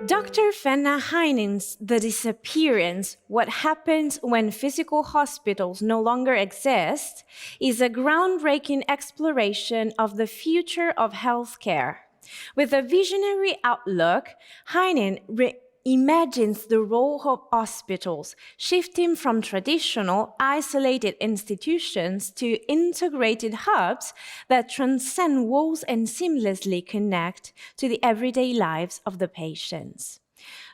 Dr. Fenna Heyning's The Disappearance, What Happens When Physical Hospitals No Longer Exist, is a groundbreaking exploration of the future of healthcare. With a visionary outlook, Heyning imagines the role of hospitals shifting from traditional, isolated institutions to integrated hubs that transcend walls and seamlessly connect to the everyday lives of the patients.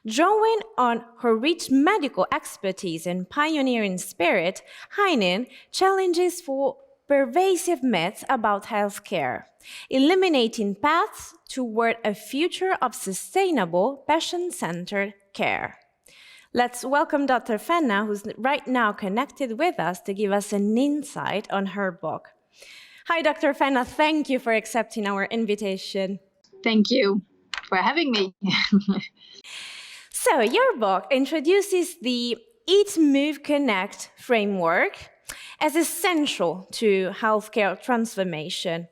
Drawing on her rich medical expertise and pioneering spirit, Heyning challenges for pervasive myths about healthcare, eliminating paths toward a future of sustainable, patient-centered care. Let's welcome Dr. Fenna, who's right now connected with us to give us an insight on her book. Hi, Dr. Fenna. Thank you for accepting our invitation. Thank you for having me. So, your book introduces the Eat, Move, Connect framework as essential to healthcare transformation.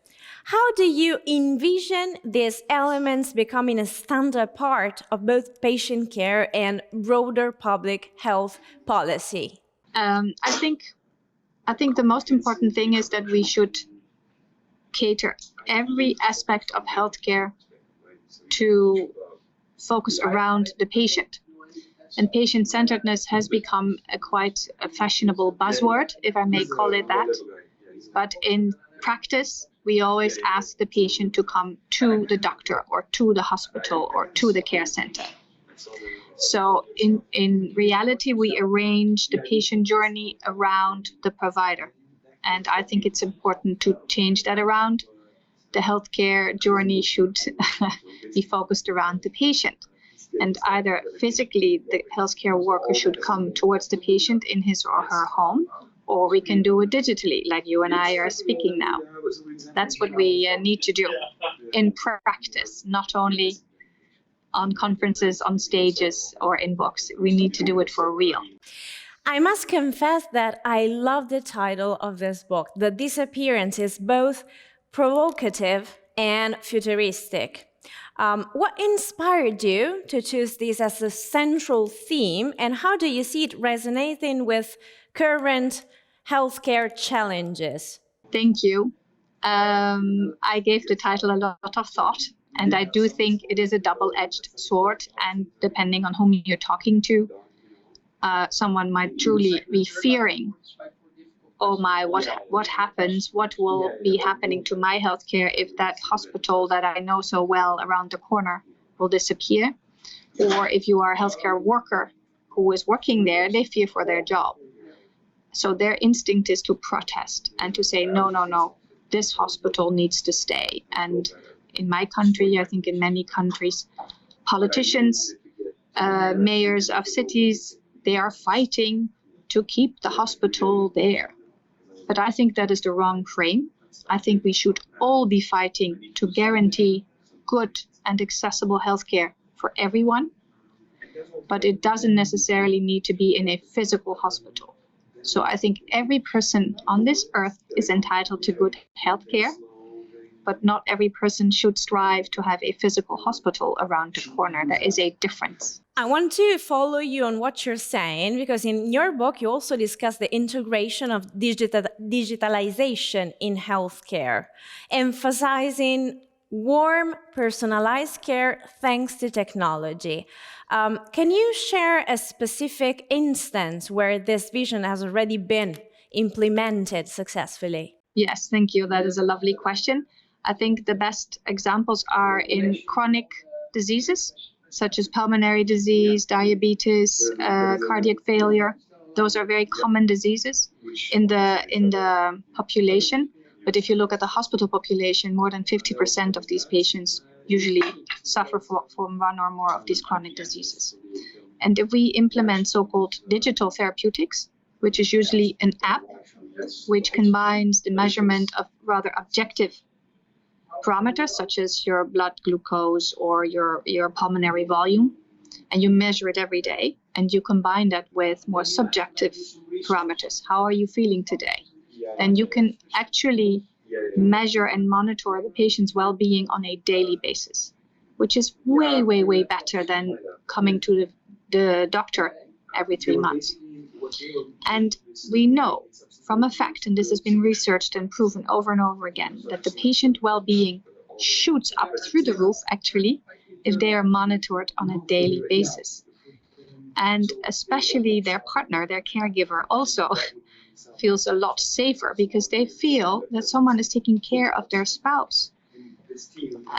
How do you envision these elements becoming a standard part of both patient care and broader public health policy? I think the most important thing is that we should cater every aspect of healthcare to focus around the patient. And patient-centeredness has become quite a fashionable buzzword, if I may call it that. But in practice, we always ask the patient to come to the doctor or to the hospital or to the care center. So in reality, we arrange the patient journey around the provider. And I think it's important to change that around. The healthcare journey should be focused around the patient. And either physically, the healthcare worker should come towards the patient in his or her home, or we can do it digitally, like you and I are speaking now. That's what we need to do in practice, not only on conferences, on stages, or in books. We need to do it for real. I must confess that I love the title of this book. The Disappearance is both provocative and futuristic. What inspired you to choose this as a central theme, and how do you see it resonating with current healthcare challenges? Thank you. I gave the title a lot of thought, and I do think it is a double-edged sword, and depending on whom you're talking to, someone might truly be fearing, oh my, what happens? What will be happening to my healthcare if that hospital that I know so well around the corner will disappear? Or if you are a healthcare worker who is working there, they fear for their job. So their instinct is to protest and to say, no, this hospital needs to stay. And in my country, I think in many countries, politicians, mayors of cities, they are fighting to keep the hospital there. But I think that is the wrong frame. I think we should all be fighting to guarantee good and accessible healthcare for everyone. But it doesn't necessarily need to be in a physical hospital. So I think every person on this earth is entitled to good healthcare, but not every person should strive to have a physical hospital around the corner. There is a difference. I want to follow you on what you're saying, because in your book, you also discuss the integration of digitalization in healthcare, emphasizing warm, personalized care thanks to technology. Can you share a specific instance where this vision has already been implemented successfully? Yes, thank you. That is a lovely question. I think the best examples are in chronic diseases, such as pulmonary disease, diabetes, cardiac failure. Those are very common diseases in the population. But if you look at the hospital population, more than 50% of these patients usually suffer from one or more of these chronic diseases. And if we implement so-called digital therapeutics, which is usually an app which combines the measurement of rather objective parameters, such as your blood glucose or your pulmonary volume, and you measure it every day, and you combine that with more subjective parameters. How are you feeling today? Then you can actually measure and monitor the patient's well-being on a daily basis. which is way, way, way better than coming to the doctor every 3 months. And we know from a fact, and this has been researched and proven over and over again, that the patient well-being shoots up through the roof, actually, if they are monitored on a daily basis. And especially their partner, their caregiver, also feels a lot safer because they feel that someone is taking care of their spouse.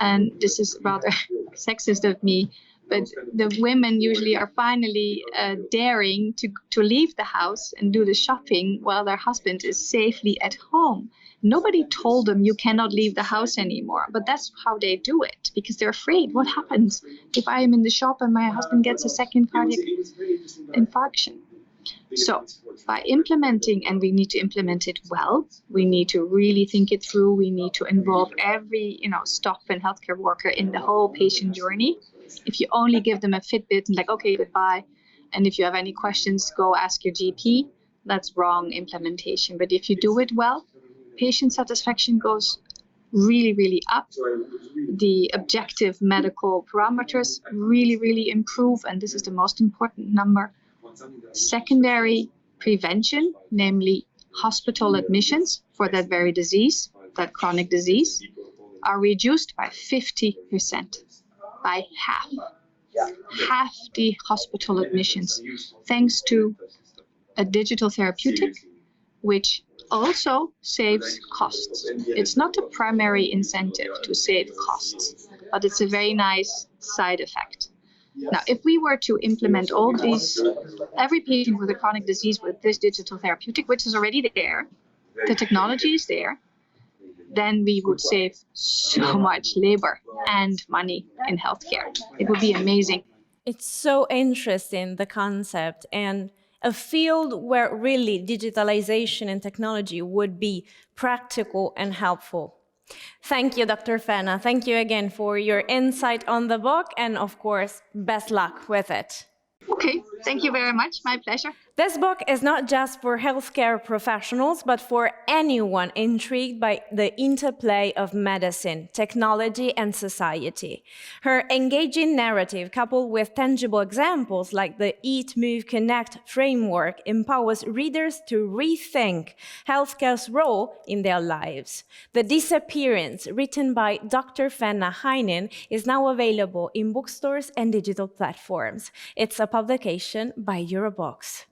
And this is rather sexist of me, but the women usually are finally daring to leave the house and do the shopping while their husband is safely at home. Nobody told them you cannot leave the house anymore, but that's how they do it because they're afraid. What happens if I am in the shop and my husband gets a second cardiac infarction? So by implementing, and we need to implement it well, we need to really think it through. We need to involve every staff and healthcare worker in the whole patient journey. If you only give them a Fitbit and like, okay, goodbye, and if you have any questions, go ask your GP, that's wrong implementation. But if you do it well, patient satisfaction goes really, really up. The objective medical parameters really, really improve, and this is the most important number. Secondary prevention, namely hospital admissions for that very disease, that chronic disease, are reduced by 50%, by half the hospital admissions, thanks to a digital therapeutic, which also saves costs. It's not a primary incentive to save costs, but it's a very nice side effect. Now, if we were to implement all these, every patient with a chronic disease with this digital therapeutic, which is already there, the technology is there, then we would save so much labor and money in healthcare. It would be amazing. It's so interesting, the concept, and a field where really digitalization and technology would be practical and helpful. Thank you, Dr. Fenna. Thank you again for your insight on the book, and of course, best luck with it. Okay, thank you very much. My pleasure. This book is not just for healthcare professionals, but for anyone intrigued by the interplay of medicine, technology, and society. Her engaging narrative, coupled with tangible examples like the Eat, Move, Connect framework, empowers readers to rethink healthcare's role in their lives. The Disappearance, written by Dr. Fenna Heyning, is now available in bookstores and digital platforms. It's a publication by Eurobox.